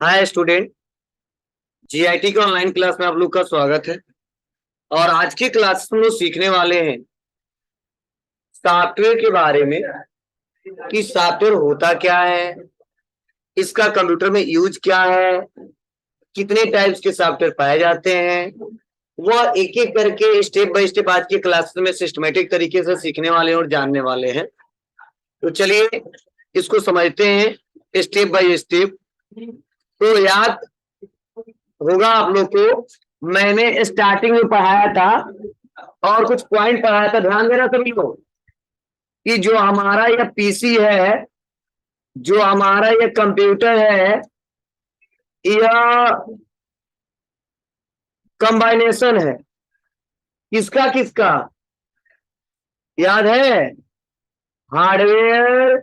Hi student. GIT के online class में आप लोग का स्वागत है। और आज की क्लास में हम लोग सीखने वाले हैं सॉफ्टवेयर के बारे में कि सॉफ्टवेयर होता क्या है, इसका कंप्यूटर में यूज क्या है, कितने टाइप्स के सॉफ्टवेयर पाए जाते हैं। वह एक एक करके स्टेप बाय स्टेप आज की क्लास में सिस्टमेटिक तरीके से सीखने वाले हैं और जानने वाले हैं। तो चलिए इसको समझते हैं स्टेप बाय स्टेप। तो याद होगा आप लोग को मैंने स्टार्टिंग में पढ़ाया था और कुछ पॉइंट पढ़ाया था, ध्यान देना सभी लोग कि जो हमारा यह पीसी है, जो हमारा यह कंप्यूटर है, यह कंबाइनेशन है। किसका किसका याद है? हार्डवेयर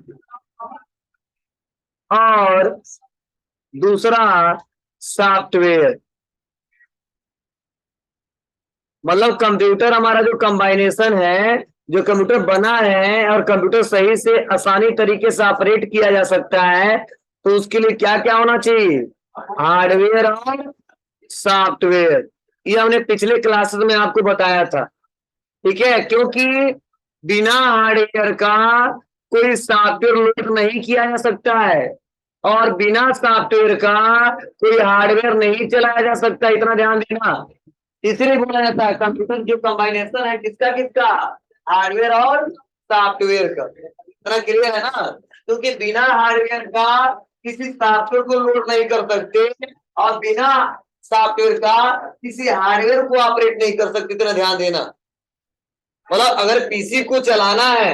और दूसरा सॉफ्टवेयर। मतलब कंप्यूटर हमारा जो कंबाइनेशन है, जो कंप्यूटर बना है और कंप्यूटर सही से आसानी तरीके से ऑपरेट किया जा सकता है, तो उसके लिए क्या क्या होना चाहिए? हार्डवेयर और सॉफ्टवेयर। ये हमने पिछले क्लासेस में आपको बताया था, ठीक है? क्योंकि बिना हार्डवेयर का कोई सॉफ्टवेयर लोड नहीं किया जा सकता है और बिना सॉफ्टवेयर का कोई हार्डवेयर नहीं चलाया जा सकता। इतना ध्यान देना। इसलिए बोला जाता है कंप्यूटर जो कंबाइनेशन है किसका किसका? हार्डवेयर और सॉफ्टवेयर का। इतना क्लियर है ना? क्योंकि बिना हार्डवेयर का किसी सॉफ्टवेयर को लोड नहीं कर सकते और बिना सॉफ्टवेयर का किसी हार्डवेयर को ऑपरेट नहीं कर सकते। इतना ध्यान देना। मतलब अगर पीसी को चलाना है,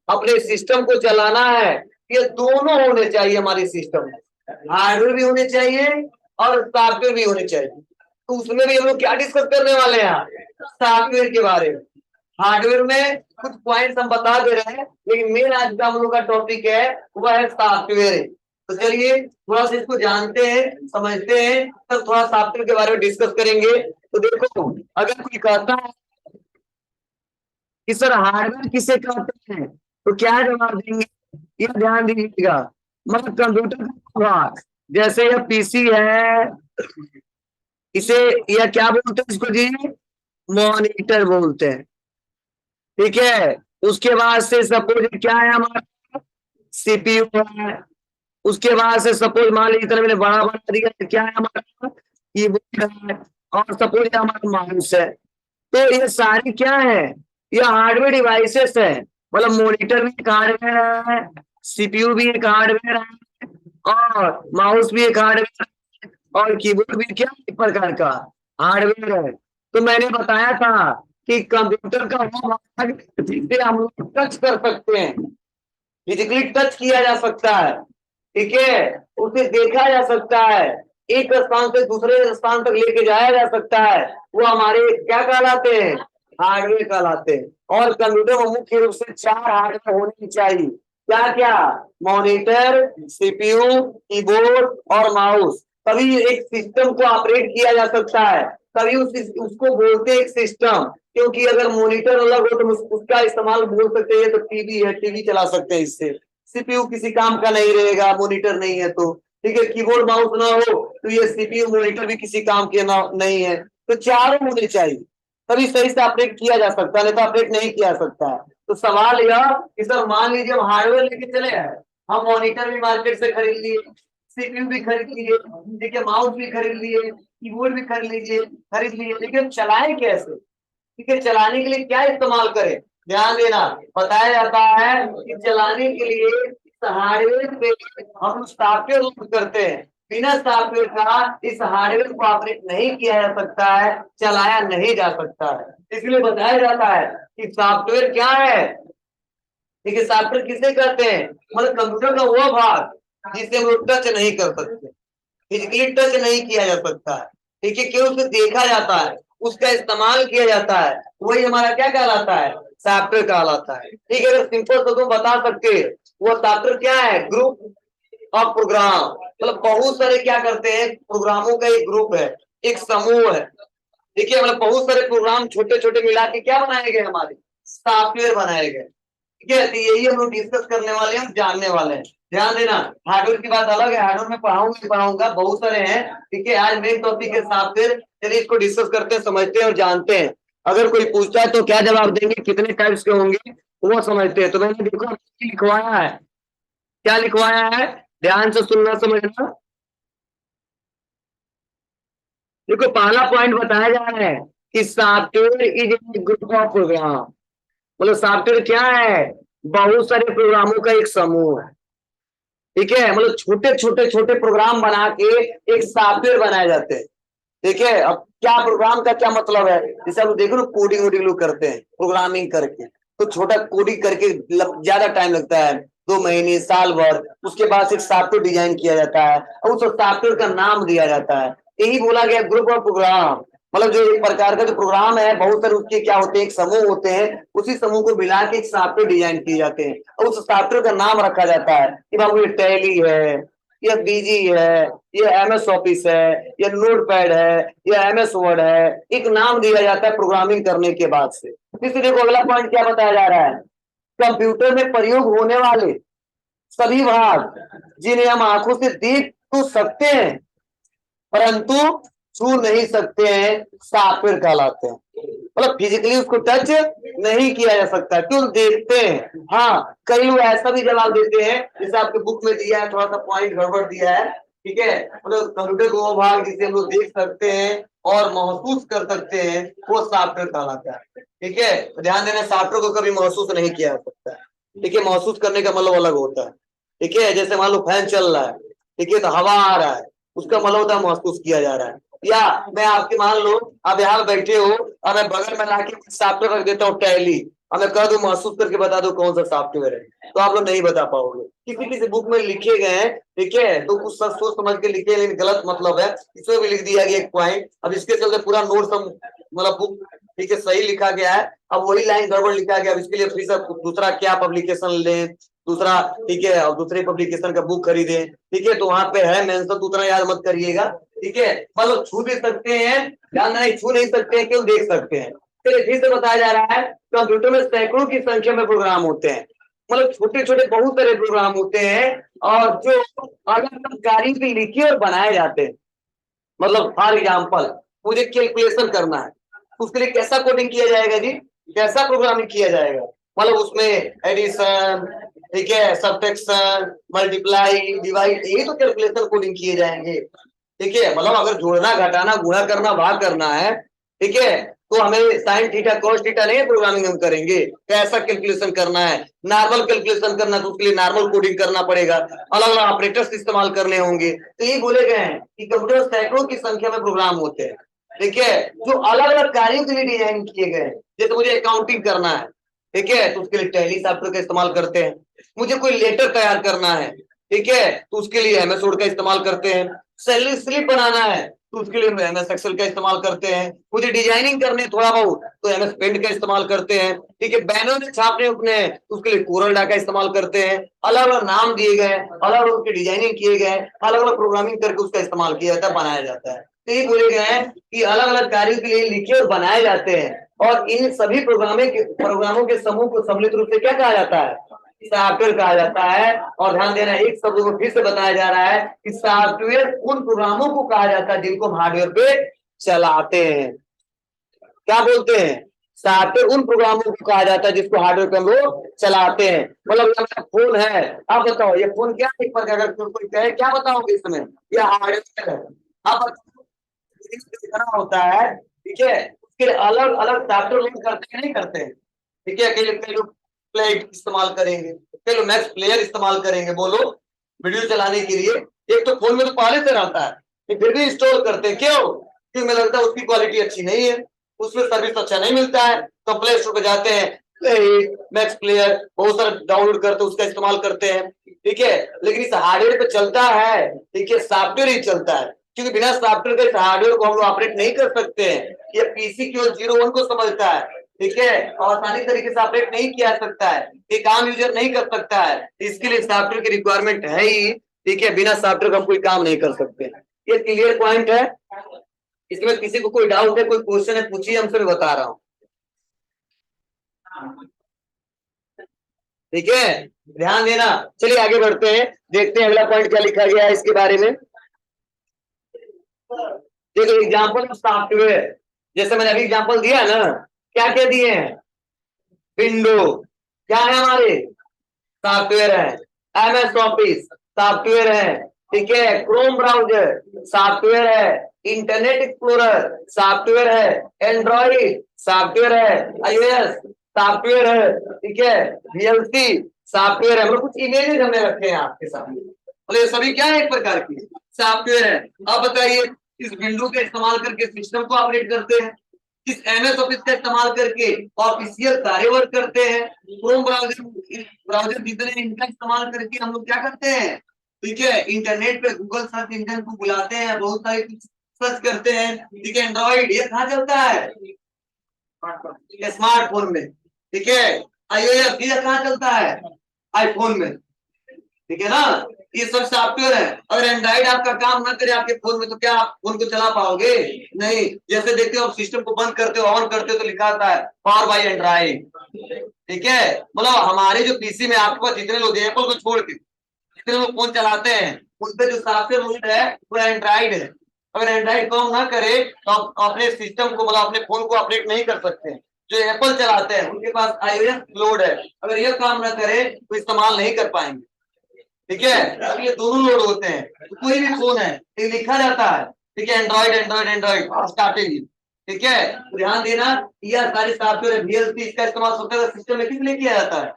अपने सिस्टम को चलाना है, ये दोनों होने चाहिए हमारे सिस्टम में। हार्डवेयर भी होने चाहिए और सॉफ्टवेयर भी होने चाहिए। तो उसमें भी हम लोग क्या डिस्कस करने वाले हैं? सॉफ्टवेयर के बारे में। हार्डवेयर में कुछ पॉइंट्स हम बता दे रहे हैं, लेकिन मेन आज का हम लोग का टॉपिक है वह है सॉफ्टवेयर। तो चलिए थोड़ा सा इसको जानते हैं, समझते हैं, तब थोड़ा सॉफ्टवेयर के बारे में डिस्कस करेंगे। तो देखो, अगर कोई कहता है कि सर हार्डवेयर किसे कहते हैं, तो क्या जवाब देंगे? ये ध्यान दीजिएगा। मतलब कंप्यूटर का भाग, जैसे यह पीसी है, इसे यह क्या बोलते हैं? इसको जी मॉनिटर बोलते हैं, ठीक है? उसके बाद से सपोज क्या है हमारा? सीपीयू है। उसके बाद से सपोज मान लीजिए इतना मैंने बड़ा बना दिया, तो क्या है हमारा? कीबोर्ड है। और सपोज हमारा माउस है। तो ये सारी क्या है? ये हार्डवेयर डिवाइसेस है। मतलब मॉनिटर भी एक हार्डवेयर है, सीपीयू भी एक हार्डवेयर है, और माउस भी एक हार्डवेयर है, और कीबोर्ड भी क्या एक प्रकार का हार्डवेयर है। तो मैंने बताया था कि कंप्यूटर का वो भाग जिसे हम लोग टच कर सकते हैं, फिजिकली टच किया जा सकता है, ठीक है? उसे देखा जा सकता है, एक स्थान से दूसरे स्थान तक लेके जाया जा सकता है, वो हमारे क्या कहलाते हैं? हार्डवेयर कहलाते हैं। और कंप्यूटर में मुख्य रूप से 4 हार्डवेयर होने चाहिए। क्या क्या? मॉनिटर, सीपीयू, कीबोर्ड और माउस। तभी एक सिस्टम को ऑपरेट किया जा सकता है, तभी उसको बोलते हैं एक सिस्टम। क्योंकि अगर मॉनिटर अलग हो तो उसका इस्तेमाल बोल सकते हैं, तो टीवी है, टीवी चला सकते हैं इससे। सीपीयू किसी काम का नहीं रहेगा, मॉनिटर नहीं है तो, ठीक है? कीबोर्ड माउस ना हो तो ये सीपीयू मॉनिटर भी किसी काम के ना नहीं है। तो चारों होने चाहिए, तभी सही से ऑपरेट किया जा सकता है, नहीं तो ऑपरेट नहीं किया सकता है। तो सवाल यह कि सर मान लीजिए हम हार्डवेयर लेके चले आए, हम मॉनिटर भी मार्केट से खरीद लिए, सीपीयू भी खरीद लिए, ठीक है, माउस भी खरीद लिए, कीबोर्ड भी खरीद लिए, लेकिन चलाए कैसे? ठीक है, चलाने के लिए क्या इस्तेमाल करें? ध्यान देना। बताया जाता है कि चलाने के लिए इस हार्डवेयर पे हम सॉफ्टवेयर यूज करते हैं। बिना सॉफ्टवेयर का इस हार्डवेयर को ऑपरेट नहीं किया जा सकता है, चलाया नहीं जा सकता है। इसलिए बताया जाता है कि सॉफ्टवेयर क्या है। ठीक है, सॉफ्टवेयर किसे कहते हैं? मतलब कंप्यूटर का वो भाग जिसे हम लोग टच नहीं कर सकते, फिजिकली टच नहीं किया जा सकता है, ठीक है? क्यों? उसे देखा जाता है, उसका इस्तेमाल किया जाता है, वही हमारा क्या कहलाता है? सॉफ्टवेयर कहलाता है। ठीक है, अगर सिंपल शब्दों में बता सकते हैं, वो सॉफ्टवेयर क्या है? Group of program. मतलब बहुत सारे क्या करते हैं, प्रोग्रामों का एक ग्रुप है, एक समूह है, ठीक है? मतलब बहुत सारे प्रोग्राम छोटे छोटे मिला के क्या बनाए गए? हमारे सॉफ्टवेयर बनाए गए, ठीक है? तो यही हम लोग डिस्कस करने वाले हैं, जानने वाले हैं। ध्यान देना, हार्डवेयर की बात अलग है, हार्डवेयर में पढ़ाऊंगा बहुत सारे हैं, ठीक है। आज मेन टॉपिक है सॉफ्टवेयर, चलिए इसको डिस्कस करते हैं, समझते हैं और जानते हैं। अगर कोई पूछता है तो क्या जवाब देंगे, कितने टाइप्स के होंगे वो समझते हैं। तो मैंने देखो लिखवाया है, क्या लिखवाया है, ध्यान से सुनना समझना। देखो पहला पॉइंट बताया जा रहा है कि software is a group of program, मतलब सॉफ्टवेयर क्या है, बहुत सारे प्रोग्रामों का एक समूह है, ठीक है। मतलब छोटे छोटे छोटे प्रोग्राम बना के एक सॉफ्टवेयर बनाए जाते हैं, ठीक है। अब क्या प्रोग्राम का क्या मतलब है, जैसे आप देखो ना कोडिंग वोडिंग लोग करते हैं, प्रोग्रामिंग करके तो छोटा कोडिंग करके ज्यादा टाइम लगता है, 2 महीने साल भर, उसके बाद एक सॉफ्टवेयर डिजाइन किया जाता है और उस सॉफ्टवेयर का नाम दिया जाता है। यही बोला गया ग्रुप ऑफ प्रोग्राम, मतलब जो एक प्रकार का जो प्रोग्राम है बहुत सारे उसके क्या होते हैं, एक समूह होते हैं, उसी समूह को मिला के एक सॉफ्टवेयर डिजाइन किए जाते हैं और उस सॉफ्टवेयर का नाम रखा जाता है कि बाबू ये टैली है, ये बीजी है, ये एमएस ऑफिस है, ये नोटपैड है, ये एमएस वर्ड है, एक नाम दिया जाता है प्रोग्रामिंग करने के बाद से। इसलिए देखो अगला पॉइंट क्या बताया जा रहा है, कंप्यूटर में प्रयोग होने वाले सभी भाग जिन्हें हम आंखों से देख तो सकते हैं परंतु छू नहीं सकते हैं, सॉफ्टवेयर कहलाते हैं। मतलब फिजिकली उसको टच नहीं किया जा सकता, क्यों, देखते हैं। हाँ कई लोग ऐसा भी जवाब देते हैं जैसे आपके बुक में दिया है, थोड़ा सा पॉइंट गड़बड़ दिया है, ठीक है। मतलब कंप्यूटर को वो भाग जिसे हम लोग देख सकते हैं और महसूस कर सकते हैं वो सॉफ्टवेयर कहलाता है, ठीक है। तो ध्यान देना, सॉफ्टवेयर को कभी महसूस नहीं किया जा सकता है, ठीक है। महसूस करने का मतलब अलग होता है, ठीक है। जैसे मान लो फैन चल रहा है, ठीक है, तो हवा आ रहा है, उसका मतलब होता है महसूस किया जा रहा है। या मैं आपके मान लो आप यहाँ बैठे हो और मैं बगल में लाके सॉफ्टवेयर रख देता हूँ टैली, और मैं कह दूं महसूस करके बता दो कौन सा सॉफ्टवेयर है, तो आप लोग नहीं बता पाओगे। किसी किसी बुक में लिखे गए हैं, ठीक है, तो कुछ सब सोच समझ के लिखे, लेकिन गलत मतलब है, इसमें भी लिख दिया गया एक पॉइंट। अब इसके चलते पूरा नोट सब मतलब बुक, ठीक है, सही लिखा गया है, अब वही लाइन गड़बड़ लिखा गया। अब इसके लिए फिर से दूसरा क्या पब्लिकेशन लें, दूसरा, ठीक है, और दूसरे पब्लिकेशन का बुक खरीदे, ठीक है। तो वहां पे है मेंशन, तो उतना याद मत करिएगा, ठीक है। मतलब छू भी सकते हैं, ध्यान नहीं, छू नहीं सकते हैं, क्यों, देख सकते हैं। चलिए फिर से बताया जा रहा है, कंप्यूटर में सैकड़ों की संख्या में प्रोग्राम होते हैं, मतलब छोटे छोटे बहुत सारे प्रोग्राम होते हैं और जो अलग अलग कार्यों के लिखे और बनाए जाते हैं। मतलब फॉर एग्जाम्पल मुझे कैलकुलेशन करना है, उसके लिए कैसा कोडिंग किया जाएगा जी, कैसा प्रोग्रामिंग किया जाएगा, मतलब उसमें एडिशन, ठीक है, सब्ट्रैक्शन, मल्टीप्लाई, डिवाइड, यही तो कैलकुलेशन कोडिंग किए जाएंगे, ठीक है। मतलब अगर जोड़ना घटाना गुणा करना भाग करना है, ठीक है, तो हमें साइन थीटा कॉस थीटा नहीं प्रोग्रामिंग हम करेंगे, कैसा कैलकुलेशन करना है, नॉर्मल कैलकुलेशन करना है तो उसके लिए नॉर्मल कोडिंग करना पड़ेगा, अलग अलग ऑपरेटर्स इस्तेमाल करने होंगे। तो ये बोले गए हैं कि कंप्यूटर सैकड़ों की संख्या में प्रोग्राम होते हैं, ठीक है, जो अलग अलग कार्यों के लिए डिजाइन किए गए हैं। जैसे मुझे अकाउंटिंग करना है, ठीक है, तो उसके लिए टैली सॉफ्टवेयर का इस्तेमाल करते हैं। मुझे कोई लेटर तैयार करना है, ठीक है, तो उसके लिए एमएस वर्ड का इस्तेमाल करते हैं। सैलरी स्लिप बनाना है तो उसके लिए एमएस एक्सेल का इस्तेमाल करते हैं। मुझे डिजाइनिंग करने थोड़ा बहुत तो एमएस पेंट का इस्तेमाल करते हैं, ठीक है। बैनर छापने अपने तो उसके लिए कोरल का इस्तेमाल करते हैं। अलग अलग नाम दिए गए, अलग अलग उसकी डिजाइनिंग किए गए, अलग अलग प्रोग्रामिंग करके उसका इस्तेमाल किया जाता है, बनाया जाता है। तो ये बोले गए हैं कि अलग अलग कार्यों के लिए लिखे और बनाए जाते हैं और इन सभी प्रोग्रामों के समूह को सम्मिलित रूप से क्या कहा जाता है, सॉफ्टवेयर कहा जाता है। और ध्यान देना, एक शब्द को फिर से बताया जा रहा है कि सॉफ्टवेयर उन प्रोग्रामों को कहा जाता है जिनको हम हार्डवेयर पे चलाते हैं। क्या बोलते हैं, सॉफ्टवेयर उन प्रोग्रामों को कहा जाता है जिसको हार्डवेयर पे हम लोग चलाते हैं। मतलब ये मेरा फोन है, आप बताओ ये फोन क्या है, एक बार अगर कोई कहे क्या बताओगे इसमें, ये हार्डवेयर है। आप कितना होता है, ठीक है, उसके अलग अलग सॉफ्टवेयर लोग करते हैं नहीं करते हैं, ठीक है। कई लोग प्ले इस्तेमाल करेंगे, कई लोग मैक्स प्लेयर इस्तेमाल करेंगे, बोलो, वीडियो चलाने के लिए। एक तो फोन में तो पहले से रहता है, फिर भी इंस्टॉल करते हैं, क्यों, क्योंकि मुझे लगता है उसकी क्वालिटी अच्छी नहीं है, उसमें सर्विस अच्छा नहीं मिलता है, तो प्ले स्टोर पे जाते हैं, मैक्स प्लेयर बहुत सारा डाउनलोड करते उसका इस्तेमाल करते हैं, ठीक है। लेकिन इस हार्डवेयर पे चलता है, ठीक है, सॉफ्टवेयर ही चलता है, क्योंकि बिना सॉफ्टवेयर के इस हार्डवेयर को हम लोग ऑपरेट नहीं कर सकते हैं। ये पीसी केवल 0 1 को समझता है, ठीक है, और आसानी तरीके से ऑपरेट नहीं किया सकता है, ये काम यूजर नहीं कर सकता है, इसके लिए सॉफ्टवेयर की रिक्वायरमेंट है ही, ठीक है। बिना सॉफ्टवेयर का हम कोई काम नहीं कर सकते। ये क्लियर पॉइंट है, इसमें किसी को कोई डाउट है, कोई क्वेश्चन है, पूछिए, हमसे मैं बता रहा हूँ। ठीक है, ध्यान देना। चलिए आगे बढ़ते हैं, देखते हैं अगला पॉइंट क्या लिखा गया है इसके बारे में। देखो एग्जाम्पल ऑफ सॉफ्टवेयर, जैसे मैंने अभी एग्जाम्पल दिया ना, क्या क्या दिए हैं? विंडो क्या है हमारे? सॉफ्टवेयर है। MS ऑफिस सॉफ्टवेयर है। ठीक है, क्रोम ब्राउजर सॉफ्टवेयर है। इंटरनेट एक्सप्लोरर सॉफ्टवेयर है। एंड्रॉइड सॉफ्टवेयर है। iOS सॉफ्टवेयर है। ठीक है, VLC सॉफ्टवेयर है। मतलब कुछ इमेजेस हमने रखे हैं आपके सामने, मतलब ये सभी क्या है? एक प्रकार की सॉफ्टवेयर है। अब बताइए, इस विंडो का इस्तेमाल करके सिस्टम को ऑपरेट करते हैं, इस MS ऑफिस का इस्तेमाल करके ऑफिशियल कार्य वर्क करते हैं, क्रोम ब्राउजर जितने इनका इस्तेमाल करके हम लोग क्या करते हैं? ठीक है, इंटरनेट पे गूगल सर्च इंजन को बुलाते हैं, बहुत सारे कुछ सर्च करते हैं। ठीक है, एंड्रॉइड ये कहाँ चलता है? स्मार्टफोन में। ठीक है, iOS ये कहाँ चलता है? आईफोन में। ठीक है ना, ये सब सॉफ्टवेयर है। अगर एंड्रॉइड आपका काम ना करे आपके फोन में तो क्या आप फोन को चला पाओगे? नहीं। जैसे देखते हो, सिस्टम को बंद करते हो, ऑन करते हो तो लिखा आता है पावर बाय एंड्रॉइड। ठीक है, मतलब हमारे जो पीसी में आपके पास जितने लोग एप्पल को छोड़ के जितने लोग फोन चलाते हैं, उन पे जो सॉफ्टवेयर रूट है वो एंड्रॉइड है। अगर एंड्रॉइड काम ना करे तो आप अपने सिस्टम को, मतलब अपने फोन को ऑपरेट नहीं कर सकते। जो एप्पल चलाते हैं उनके पास iOS लोड है, अगर यह काम ना करे तो इस्तेमाल नहीं कर पाएंगे। ठीक है, अब ये दोनों लोड होते हैं, तो कोई भी फोन है ये लिखा जाता है। ठीक है, एंड्रॉइड एंड्रॉइड एंड्रॉइड स्टार्टिंग। ठीक है, तो ध्यान देना, यह सारे सॉफ्टवेयर VLC इसका इस्तेमाल सॉफ्टवेयर सिस्टम में किस लिए किया जाता है?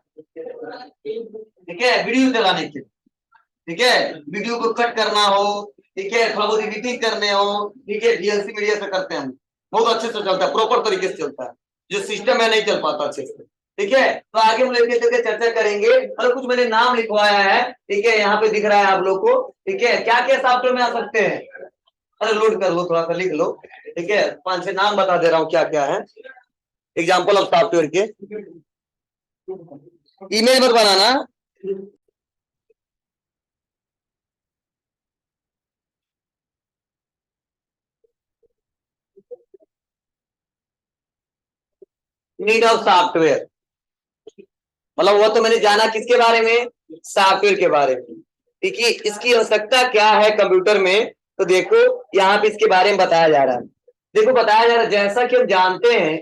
ठीक है, वीडियो चलाने के। ठीक है, वीडियो को कट करना हो, ठीक है, थोड़ा बहुत एडिटिंग करने हो, ठीक है, VLC मीडिया से करते हैं, बहुत अच्छे से चलता है, प्रॉपर तरीके से चलता है। जो सिस्टम है नहीं चल पाता अच्छे से। ठीक है, तो आगे हम लेके चलकर चर्चा करेंगे। और कुछ मैंने नाम लिखवाया है, ठीक है, यहाँ पे दिख रहा है आप लोग को। ठीक है, क्या क्या सॉफ्टवेयर में आ सकते हैं? अरे लोड कर लो, थोड़ा सा लिख लो। ठीक है, 5-6 नाम बता दे रहा हूँ क्या क्या है, एग्जाम्पल ऑफ सॉफ्टवेयर के। ईमेल मत बनाना। नीड ऑफ सॉफ्टवेयर, मतलब वो तो मैंने जाना किसके बारे में? सॉफ्टवेयर के बारे में। ठीक है, इसकी आवश्यकता क्या है कंप्यूटर में? तो देखो यहाँ पे इसके बारे में बताया जा रहा है। देखो बताया जा रहा है, जैसा कि हम जानते हैं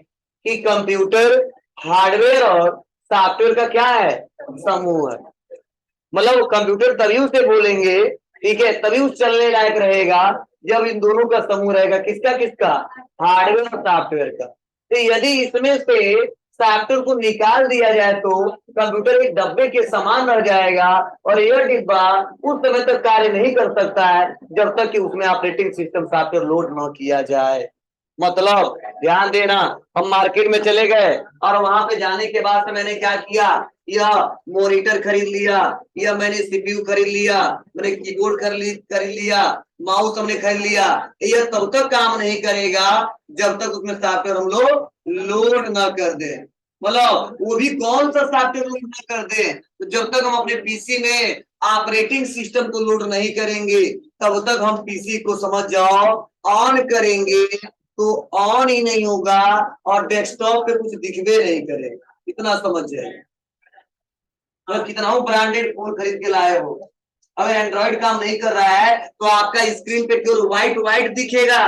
कि कंप्यूटर हार्डवेयर और सॉफ्टवेयर का क्या है? समूह है। मतलब कंप्यूटर तभी उसे बोलेंगे, ठीक है, तभी उस चलने लायक रहेगा जब इन दोनों का समूह रहेगा। किसका किसका? हार्डवेयर और सॉफ्टवेयर का। तो यदि इसमें से सॉफ्टवेयर को निकाल दिया जाए तो कंप्यूटर एक डब्बे के समान रह जाएगा, और यह डिब्बा उस समय तक कार्य नहीं कर सकता है जब तक कि उसमें ऑपरेटिंग सिस्टम सॉफ्टवेयर लोड न किया जाए। मतलब ध्यान देना, हम मार्केट में चले गए और वहां पे जाने के बाद से मैंने क्या किया? यह मॉनिटर खरीद लिया, यह मैंने CPU खरीद लिया, मैंने कीबोर्ड खरीद लिया, माउस हमने खरीद लिया। यह तब तक काम नहीं करेगा जब तक उसमें सॉफ्टवेयर हम लोग लोड ना कर दे। मतलब वो भी कौन सा सॉफ्टवेयर लोड ना कर दे? तो जब तक हम अपने पीसी में ऑपरेटिंग सिस्टम को लोड नहीं करेंगे तब तक हम पीसी को समझ जाओ ऑन करेंगे तो ऑन ही नहीं होगा, और डेस्कटॉप पे कुछ दिखबे नहीं करेगा। इतना समझ जाए। तो कितना ब्रांडेड फोन खरीद के लाए हो, अगर एंड्रॉइड काम नहीं कर रहा है तो आपका स्क्रीन पे केवल व्हाइट व्हाइट दिखेगा।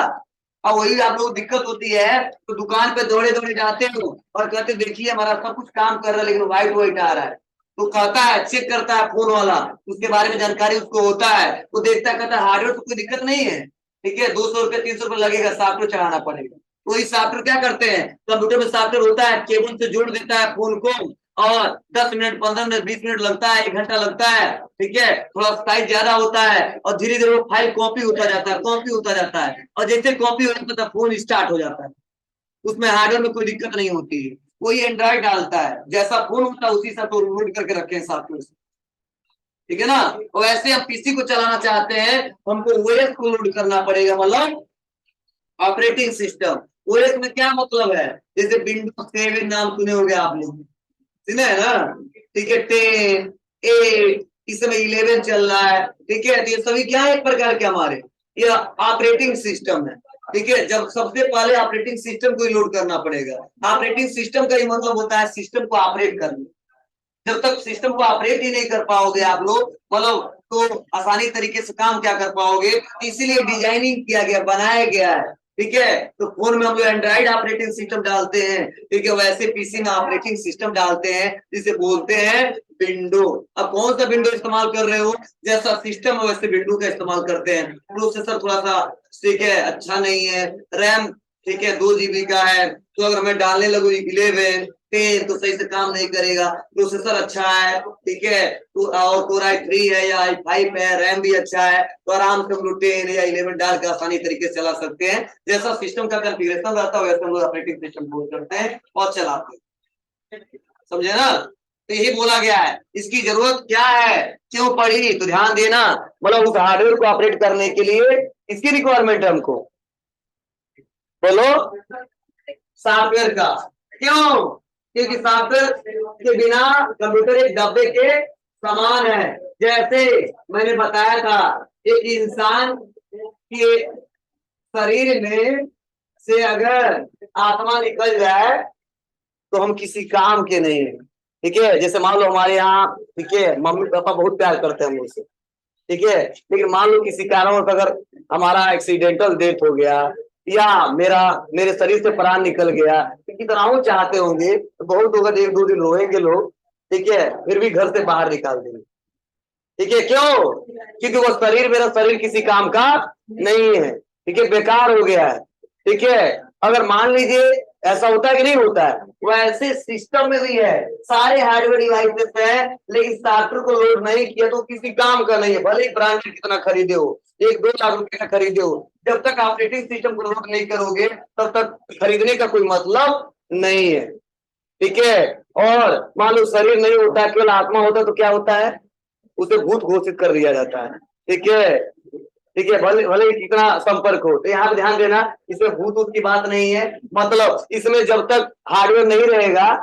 और वही आप लोग दिक्कत होती है, तो दुकान पे दौड़े दौड़े जाते हो और कहते देखिए हमारा सब कुछ काम कर रहा है लेकिन व्हाइट व्हाइट आ रहा है। तो कहता है, चेक करता है फोन वाला, उसके बारे में जानकारी उसको होता है, तो देखता है, कहता है हार्डवेयर तो कोई दिक्कत नहीं है। ठीक है, 200 रुपये 300 रुपये लगेगा, सॉफ्टवेयर चढ़ाना पड़ेगा। तो इस सॉफ्टवेयर क्या करते हैं, कंप्यूटर में सॉफ्टवेयर होता है, केबल से जोड़ देता है फोन को, और 10 मिनट 15 मिनट 20 मिनट लगता है, 1 घंटा लगता है। ठीक है, थोड़ा साइज ज्यादा होता है और धीरे धीरे वो फाइल कॉपी होता जाता है, कॉपी होता जाता है, और जैसे कॉपी हो जाता है फोन स्टार्ट हो जाता है। उसमें हार्डवेयर में कोई दिक्कत नहीं होती है। कोई एंड्रॉइड डालता है, जैसा फोन होता है उसी से तो लोड करके रखे हैं सॉफ्टवेयर। ठीक है ना, और ऐसे हम पीसी को चलाना चाहते हैं, हमको ओएस को लोड करना पड़ेगा, मतलब ऑपरेटिंग सिस्टम। ओएस में क्या मतलब है? जैसे विंडोज 7 नाम सुने होंगे आप लोग, सुने है ना? ठीक है, 10 8 इस समय 11 चल रहा है। ठीक है, तो ये सभी क्या है? एक प्रकार के हमारे ये ऑपरेटिंग सिस्टम है। ठीक है, जब सबसे पहले ऑपरेटिंग सिस्टम को ही लोड करना पड़ेगा। ऑपरेटिंग सिस्टम का ही मतलब होता है सिस्टम को ऑपरेट करना। जब तक सिस्टम को ऑपरेट ही नहीं कर पाओगे आप लोग, मतलब तो आसानी तरीके से काम क्या कर पाओगे। इसीलिए डिजाइनिंग किया गया, बनाया गया है, ठीक है। तो फोन में हम लोग एंड्रॉइड ऑपरेटिंग सिस्टम डालते हैं, ठीक है, वैसे पीसी में ऑपरेटिंग सिस्टम डालते हैं जिसे बोलते हैं विंडो। अब कौन सा विंडो इस्तेमाल कर रहे हो, जैसा सिस्टम है वैसे विंडो का इस्तेमाल करते हैं। प्रोसेसर थोड़ा सा, ठीक है, अच्छा नहीं है, रैम, ठीक है, 2 GB का है, तो अगर मैं डालने लगू 11 10 तो सही से काम नहीं करेगा। प्रोसेसर अच्छा है, ठीक है, तो और Core i3 है या i5 है, रैम भी अच्छा है, तो आराम से हम लोग 10 या 11 डाल के आसानी तरीके से चला सकते हैं। जैसा सिस्टम का कॉन्फ़िगरेशन रहता है वैसे हम लोग ऑपरेटिंग सिस्टम यूज करते हैं और चलाते हैं, समझे ना। तो यही बोला गया है, इसकी जरूरत क्या है, क्यों पड़ी, तो ध्यान देना, मतलब उस हार्डवेयर को ऑपरेट करने के लिए इसकी रिक्वायरमेंट है हमको, बोलो, सॉफ्टवेयर का। क्यों, क्योंकि सॉफ्टवेयर के बिना कंप्यूटर एक डब्बे के समान है। जैसे मैंने बताया था, एक इंसान के शरीर में से अगर आत्मा निकल जाए तो हम किसी काम के नहीं है, ठीक है। जैसे मान लो हमारे यहाँ, ठीक है, मम्मी पापा बहुत प्यार करते हैं हम लोग से, ठीक है, लेकिन मान लो किसी कारणवश अगर हमारा एक्सीडेंटल डेथ हो गया या मेरे शरीर से प्राण निकल गया, तो कितना वो चाहते होंगे, तो बहुत होगा, 1-2 दिन रोएंगे लोग, ठीक है, फिर भी घर से बाहर निकाल देंगे, ठीक है। क्यों, क्योंकि वो शरीर, मेरा शरीर किसी काम का नहीं है, ठीक है, बेकार हो गया है, ठीक है। अगर मान लीजिए ऐसा होता है कि नहीं होता है, वैसे सिस्टम में भी है, सारे हार्डवेयर डिवाइसेस है, लेकिन सॉफ्टवेयर को लोड नहीं किया तो किसी काम का नहीं है, भले ही ब्रांडेड कितना खरीदे हो, 1-2 लाख रुपए का खरीदे हो, जब तक ऑपरेटिंग सिस्टम को लोड नहीं करोगे तब तक खरीदने का कोई मतलब नहीं है, ठीक है। और मान लो शरीर नहीं होता, केवल आत्मा होता तो क्या होता है, उसे भूत घोषित कर दिया जाता है, ठीक है, ठीक है, भले भले कितना संपर्क हो। तो यहाँ पे ध्यान देना, इसमें भूत ऊत की बात नहीं है, मतलब इसमें जब तक हार्डवेयर नहीं रहेगा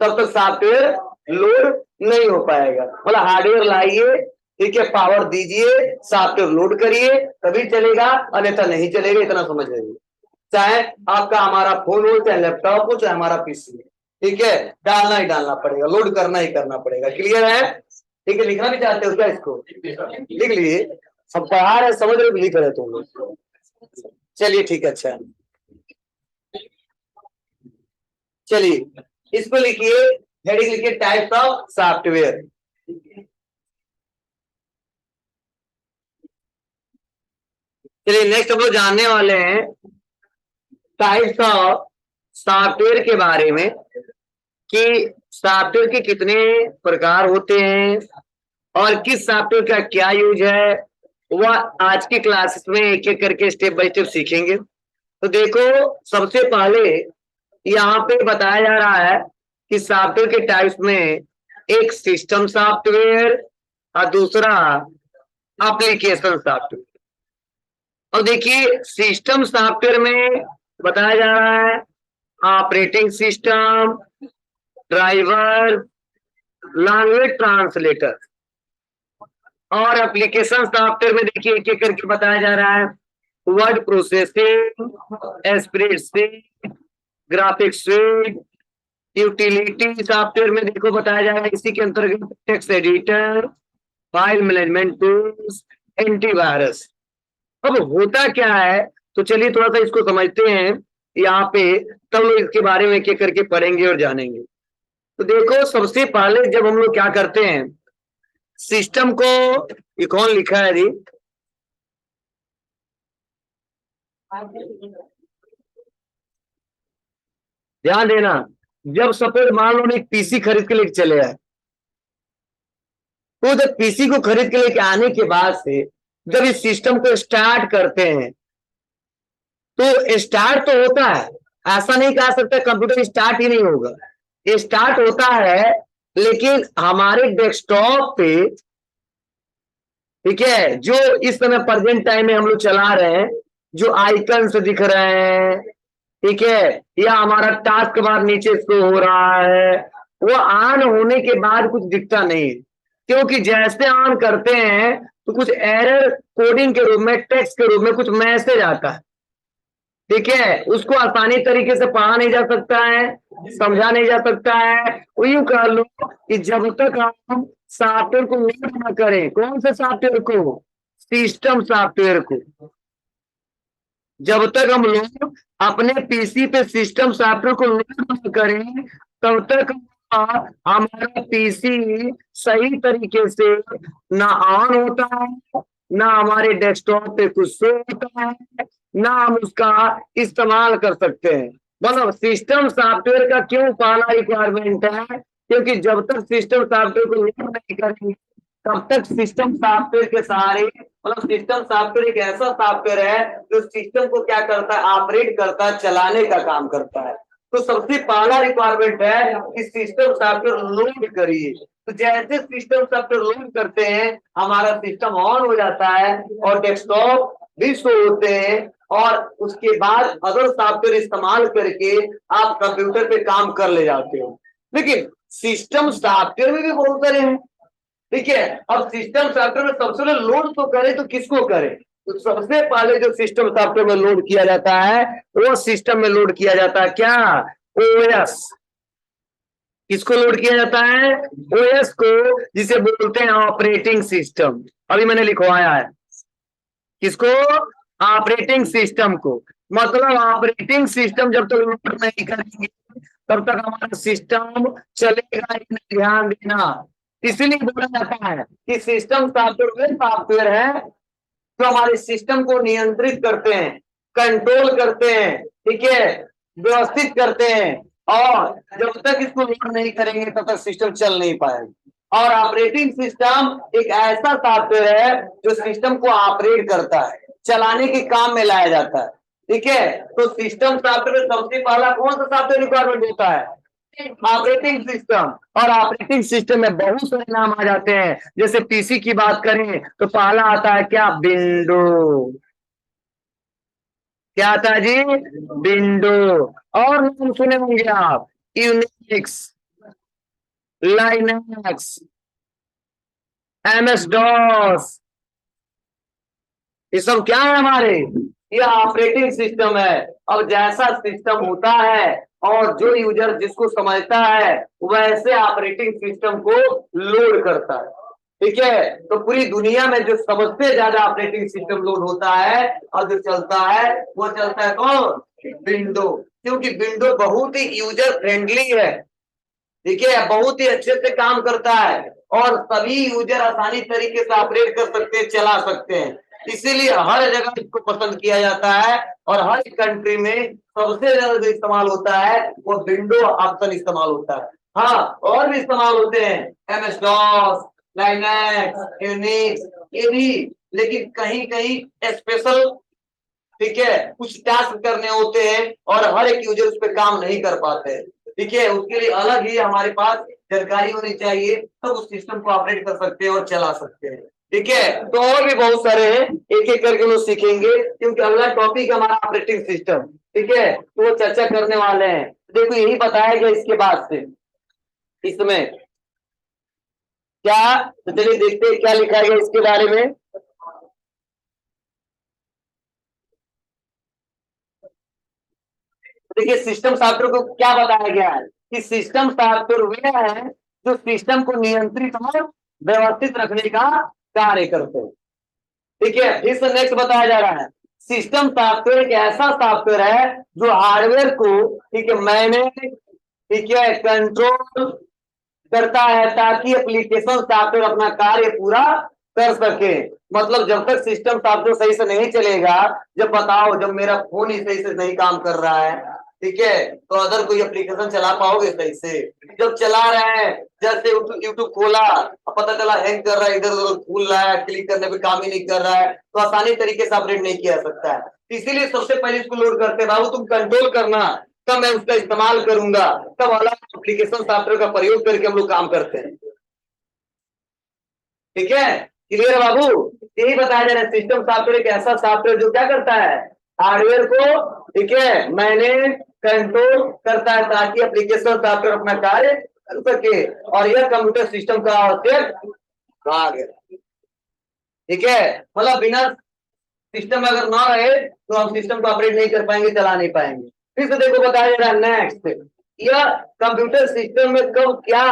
तब तक सॉफ्टवेयर लोड नहीं हो पाएगा। मतलब हार्डवेयर लाइए, ठीक है, पावर दीजिए, सॉफ्टवेयर लोड करिए, तभी चलेगा, अन्यथा नहीं चलेगा, इतना समझ लीजिए। चाहे आपका हमारा फोन हो, चाहे लैपटॉप हो, चाहे हमारा पीसी हो, ठीक है, डालना ही डालना पड़ेगा, लोड करना ही करना पड़ेगा। क्लियर है, ठीक है। लिखना भी चाहते हो क्या इसको, लिख लिए, सब पढ़ा रहे, समझ रहे, लिख रहे तुम लोग, चलिए ठीक है, अच्छा, चलिए इसको लिखिए, हेडिंग लिखिए टाइप्स ऑफ सॉफ्टवेयर। चलिए नेक्स्ट हम लोग जानने वाले हैं टाइप्स ऑफ सॉफ्टवेयर के बारे में, कि सॉफ्टवेयर के कितने प्रकार होते हैं और किस सॉफ्टवेयर का क्या यूज है, वह आज की क्लासेस में एक एक करके स्टेप बाय स्टेप सीखेंगे। तो देखो, सबसे पहले यहाँ पे बताया जा रहा है कि सॉफ्टवेयर के टाइप्स में एक सिस्टम सॉफ्टवेयर और दूसरा एप्लीकेशन सॉफ्टवेयर। और देखिए, सिस्टम सॉफ्टवेयर में बताया जा रहा है operating system, driver, language translator. और एप्लीकेशन सॉफ्टवेयर में देखिए एक एक करके बताया जा रहा है word processing, spreadsheet, graphics sweet, utility software में देखो बताया जा रहा है इसी के अंतर्गत text editor, file management tools, antivirus. अब होता क्या है, तो चलिए थोड़ा सा इसको समझते हैं यहाँ पे, तब लोग इसके बारे में एक एक करके पढ़ेंगे और जानेंगे। तो देखो, सबसे पहले जब हम लोग क्या करते हैं, सिस्टम को, ये कौन लिखा है जी, ध्यान देना, जब सपोज मान लो एक पीसी खरीद के लेके चले आए, तो जब पीसी को खरीद के लेके आने के बाद से जब इस सिस्टम को स्टार्ट करते हैं, तो स्टार्ट तो होता है, ऐसा नहीं कहा सकता कंप्यूटर स्टार्ट ही नहीं होगा, ये स्टार्ट होता है, लेकिन हमारे डेस्कटॉप पे, ठीक है, जो इस समय प्रेजेंट टाइम में हम लोग चला रहे हैं, जो आइकन्स दिख रहे हैं, ठीक है, या हमारा टास्क बार नीचे शो हो रहा है, वो ऑन होने के बाद कुछ दिखता नहीं है, क्योंकि जैसे ऑन करते हैं तो कुछ एरर कोडिंग के रूप में, टेक्स्ट के रूप में कुछ मैसेज आता है, ठीक है, उसको आसानी तरीके से पढ़ा नहीं जा सकता है, समझा नहीं जा सकता है। वो यूं कह लो कि जब तक हम सॉफ्टवेयर को लोड न करें, कौन से सॉफ्टवेयर को, सिस्टम सॉफ्टवेयर को, जब तक हम लोग अपने पीसी पे सिस्टम सॉफ्टवेयर को लोड न करें, तब तक हमारा पीसी सही तरीके से ना ऑन होता है, ना हमारे डेस्कटॉप पे कुछ शो होता है, ना हम उसका इस्तेमाल कर सकते हैं। मतलब सिस्टम सॉफ्टवेयर का क्यों पहला रिक्वायरमेंट है, क्योंकि जब तक सिस्टम सॉफ्टवेयर को लोड नहीं करेंगे तब तक सिस्टम सॉफ्टवेयर के सहारे, मतलब सिस्टम सॉफ्टवेयर एक ऐसा सॉफ्टवेयर है जो सिस्टम को क्या करता है, ऑपरेट करता है, चलाने का काम करता है। तो सबसे पहला रिक्वायरमेंट है कि सिस्टम सॉफ्टवेयर लोड करिए। तो जैसे सिस्टम सॉफ्टवेयर लोड करते हैं हमारा सिस्टम ऑन हो जाता है और डेस्कटॉप भी शो होते हैं, और उसके बाद अदर सॉफ्टवेयर इस्तेमाल करके आप कंप्यूटर पे काम कर ले जाते हो। लेकिन सिस्टम सॉफ्टवेयर में भी बहुत सारे हैं, ठीक है। अब सिस्टम सॉफ्टवेयर में सबसे पहले लोड तो करे तो किसको करे, तो सबसे पहले जो सिस्टम सॉफ्टवेयर में लोड किया जाता है वो सिस्टम में लोड किया जाता है क्या, ओएस। किसको लोड किया जाता है, ओएस को, जिसे बोलते हैं ऑपरेटिंग सिस्टम। अभी मैंने लिखवाया है किसको, ऑपरेटिंग सिस्टम को। मतलब ऑपरेटिंग सिस्टम जब तक लोड नहीं करेंगे तब तक हमारा सिस्टम चलेगा ही नहीं, ध्यान देना। इसलिए बोला जाता है कि सिस्टम सॉफ्टवेयर वे सॉफ्टवेयर है जो हमारे सिस्टम को नियंत्रित करते हैं, कंट्रोल करते हैं, ठीक है, व्यवस्थित करते हैं, और जब तक इसको लोड नहीं करेंगे तब तक सिस्टम चल नहीं पाएगा। और ऑपरेटिंग सिस्टम एक ऐसा सॉफ्टवेयर है जो सिस्टम को ऑपरेट करता है, चलाने के काम में लाया जाता है, ठीक है। तो सिस्टम सॉफ्टवेयर सबसे पहला कौन सा सॉफ्टवेयर रिक्वायरमेंट होता है, ऑपरेटिंग सिस्टम। और ऑपरेटिंग सिस्टम में बहुत सारे नाम आ जाते हैं। जैसे पीसी की बात करें तो पहला आता है क्या, विंडो। क्या आता है जी, विंडो। और नाम सुने होंगे आप, यूनिक्स, लाइनक्स, एमएस डॉस, ये सब क्या है हमारे, ये ऑपरेटिंग सिस्टम है। अब जैसा सिस्टम होता है और जो यूजर जिसको समझता है वैसे ऑपरेटिंग सिस्टम को लोड करता है, ठीक है। तो पूरी दुनिया में जो सबसे ज्यादा ऑपरेटिंग सिस्टम लोड होता है और जो चलता है वो चलता है कौन, विंडो। क्योंकि विंडो बहुत ही यूजर फ्रेंडली है, ठीक है, बहुत ही अच्छे से काम करता है और सभी यूजर आसानी तरीके से ऑपरेट कर सकते हैं, चला सकते हैं। इसीलिए हर जगह इसको पसंद किया जाता है और हर कंट्री में सबसे ज्यादा जो इस्तेमाल होता है वो विंडो ऑप्शन इस्तेमाल होता है। हाँ, और भी इस्तेमाल होते हैं, एमएस डॉस, लाइनक्स, यूनिक्स, ये भी, लेकिन कहीं कहीं स्पेशल, ठीक है, कुछ टास्क करने होते हैं और हर एक यूजर उस पर काम नहीं कर पाते हैं, ठीक है। उसके लिए अलग ही हमारे पास जानकारी होनी चाहिए, तब उस सिस्टम को ऑपरेट कर सकते हैं और चला सकते हैं, ठीक है। तो और भी बहुत सारे हैं, एक एक करके लोग सीखेंगे क्योंकि अगला टॉपिक हमारा ऑपरेटिंग सिस्टम, ठीक है, तो वो चर्चा करने वाले हैं। देखो यही बताया गया इसके बाद से इसमें क्या, तो चलिए देखते हैं क्या लिखा गया इसके बारे में। देखिए सिस्टम सॉफ्टवेयर को क्या बताया गया है कि सिस्टम सॉफ्टवेयर वे है जो सिस्टम को नियंत्रित और व्यवस्थित रखने का कार्य करते हैं, ठीक है। फिर से नेक्स्ट बताया जा रहा है, सिस्टम सॉफ्टवेयर एक ऐसा सॉफ्टवेयर है जो हार्डवेयर को, ठीक है, मैनेज, ठीक है, कंट्रोल करता है ताकि एप्लीकेशन सॉफ्टवेयर अपना कार्य पूरा कर सके। मतलब जब तक सिस्टम सॉफ्टवेयर सही से नहीं चलेगा, जब बताओ जब मेरा फोन ही सही से नहीं काम कर रहा है, ठीक है, तो अदर कोई एप्लीकेशन चला पाओगे सही से, जब चला रहे हैं, जैसे यूट्यूब खोला, पता चला हैंग कर रहा है, इधर उधर भूल रहा है, क्लिक करने पे काम ही नहीं कर रहा है, तो आसानी तरीके से ऑपरेट नहीं किया सकता है। इसीलिए सबसे पहले इसको लोड करते हैं, बाबू तुम कंट्रोल करना, तब मैं उसका इस्तेमाल करूंगा, तब अलग एप्लीकेशन सॉफ्टवेयर का प्रयोग करके हम लोग काम करते हैं, ठीक है। क्लियर है बाबू, यही बताया जा रहा है सिस्टम सॉफ्टवेयर एक ऐसा सॉफ्टवेयर जो क्या करता है, हार्डवेयर को, ठीक है, मैनेज कंट्रोल करता है ताकि एप्लीकेशन सॉफ्टवेयर अपना कार्य कर सके, और यह कंप्यूटर सिस्टम का आवश्यक भाग है, ठीक है। मतलब बिना सिस्टम अगर ना रहे तो हम सिस्टम को ऑपरेट नहीं कर पाएंगे, चला नहीं पाएंगे। फिर से देखो बताया जा रहा है नेक्स्ट, यह कंप्यूटर सिस्टम में कब क्या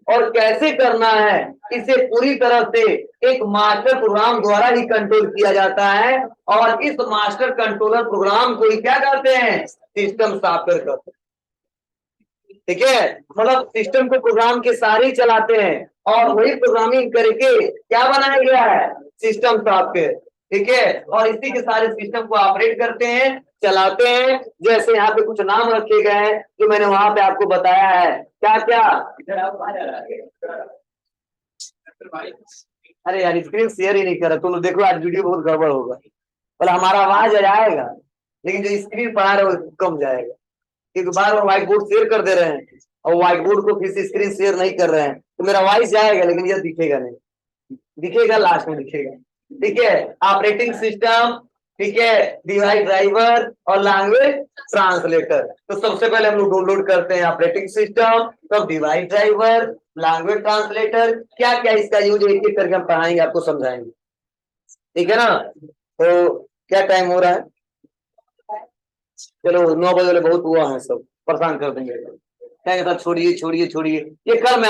और कैसे करना है, इसे पूरी तरह से एक मास्टर प्रोग्राम द्वारा ही कंट्रोल किया जाता है। और इस मास्टर कंट्रोलर प्रोग्राम को ही क्या कहते हैं, सिस्टम सॉफ्टवेयर कहते हैं। ठीक है, मतलब सिस्टम को प्रोग्राम के सारे ही चलाते हैं और वही प्रोग्रामिंग करके क्या बनाया गया है, सिस्टम सॉफ्टवेयर। ठीक है, और इसी के सारे सिस्टम को ऑपरेट करते हैं, चलाते हैं। जैसे यहाँ पे कुछ नाम रखे गए हैं जो मैंने वहां पे आपको बताया है, क्या क्या। अरे यार स्क्रीन शेयर ही नहीं कर रहा, तुम देखो आज वीडियो बहुत गड़बड़ होगा। बोला हमारा आवाज जाएगा लेकिन जो स्क्रीन पढ़ा रहे वो कम जाएगा, क्योंकि बार बार व्हाइट बोर्ड शेयर कर दे रहे हैं और व्हाइट बोर्ड को फिर से स्क्रीन शेयर नहीं कर रहे हैं, तो मेरा वॉइस जाएगा लेकिन यह दिखेगा नहीं, दिखेगा लास्ट में दिखेगा। ठीक है, ऑपरेटिंग सिस्टम, ठीक है, डिवाइस ड्राइवर और लैंग्वेज ट्रांसलेटर। तो सबसे पहले हम लोग डाउनलोड करते हैं ऑपरेटिंग सिस्टम, तब डिवाइस ड्राइवर, लैंग्वेज ट्रांसलेटर, क्या क्या इसका यूज एक एक करके हम पढ़ाएंगे, आपको समझाएंगे। ठीक है ना, तो क्या टाइम हो रहा है, चलो 9 बजे वाले बहुत हुआ है, सब परेशान कर देंगे। क्या कहता छोड़िए छोड़िए छोड़िए, ये कल मैं